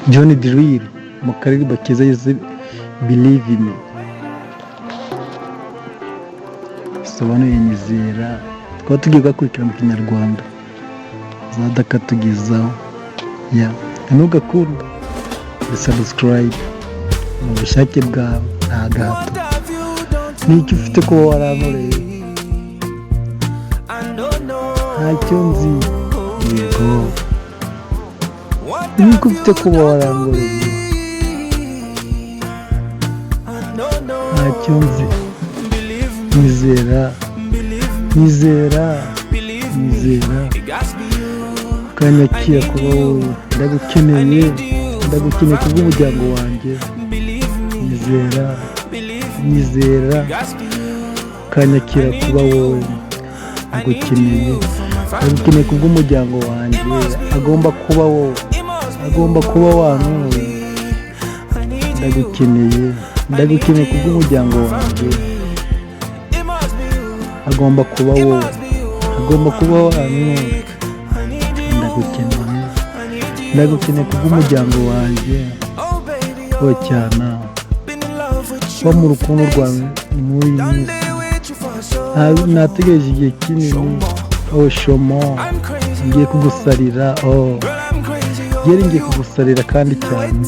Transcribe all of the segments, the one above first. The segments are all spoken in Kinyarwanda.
John Drill mu karirimbo keza yise Believe in me, bisobanuye nyizera. Twaba tugiye kugakurikira mu kinyarwanda Zada akatugezaho. Ntugakunda subscribe mu bushake bwawe, nta gahato. N'icyo ufite kuba warankoreye ntacyo nzi, yego. N'icyo ufite kuba warankoreye ntacyo nzi. Nyizera ukanyakira kuba wowe. Ndagukeneye kubw'umuryango wanjye. Nyizera ukanyakira kuba wowe. Ndagukeneye kubw'umuryango wanjye. Agomba kuba wowe, agomba kuba wantuye. Ndagukeneye kubw'umuryango wanjye. Agomba kuba wowe, agomba kuba wantuye. Ndagukeneye kubw'umuryango wanjye. Wowe cyane wo mu rukundo rwawe muri iyi minsi. Nategereje igihe kinini. Shomo, ngiye kugusarira. Ngiye kugusarira kandi cyane.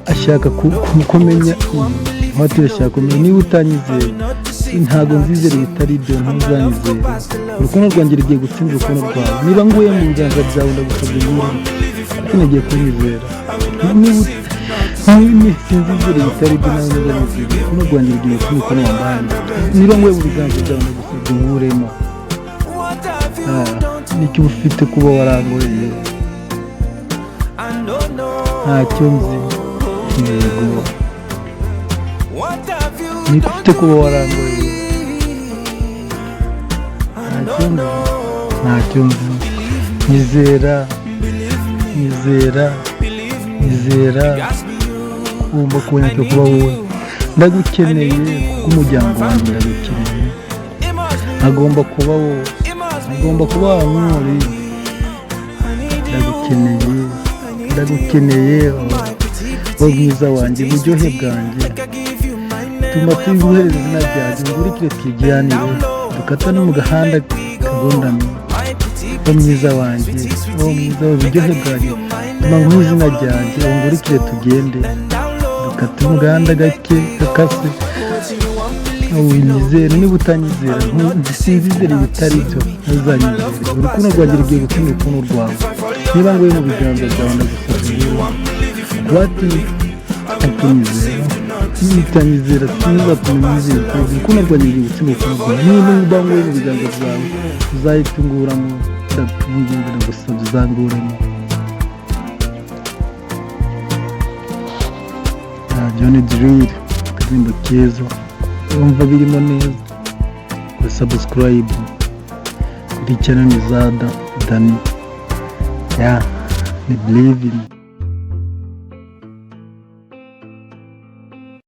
Ashaka kumenya, ashaka kumenya niba utanyizeye. Ntabwo nzizera ibitari ibyo, ntuzanyizere. Urukundo rwanjye rugiye gutsinda urukundo rwawe. Niba nguye mu biganza byawe ndagusabye nyine, kuko nagiye kunyizera. Sinzizera ibitari ibyo, nawe ntuzanyizere. Urukundo rwanjye rugiye gutsinda urukundo wambaye. Niba nguye mu biganza byawe ndagusabye nkuremo. N'icyo ufite kuba warankoreye ntacyo nzi, yego. N'icyo ufite kuba warankoreye ntacyo nzi. Nyizera ugomba kuboneka kuba wowe. Ndagukeneye kubw'umuryango wanjye. Ndagukeneye, agomba kuba wowe, agomba kuba wantuye. Ndagukeneye wowe mwiza wanjye, buryohe bwanjye. Tuma tuguhereza izina ryanjye, ngurikire twijyanire, dukata no mu gahanda kagondamye. Wowe mwiza wanjye, wowe mwiza, buryohe bwanjye. Tuma nguhe izina ryanjye, ngurikire tugende, dukata mu gahanda gake gakase. Nyizera, niba utanyizera sinzizera ibitari byo, ntuzanyizere. Urukundo rwanjye rugiye gutsinda urukundo rwawe. Niba nguye mu biganza byawe ndagusabye ukunyizera. Nitanyizera sinzatume nyizera. Urukundo rwanjye rugiye gutsinda urukundo rwawe. Niba nguye mu biganza byawe uzahita unguramo. Ndagusabye uzanguremo. John Drill, akaririmbo keza wumva birimo neza. Kuri subscribe kuri channel ni Zada Dani. Ni Believe in me.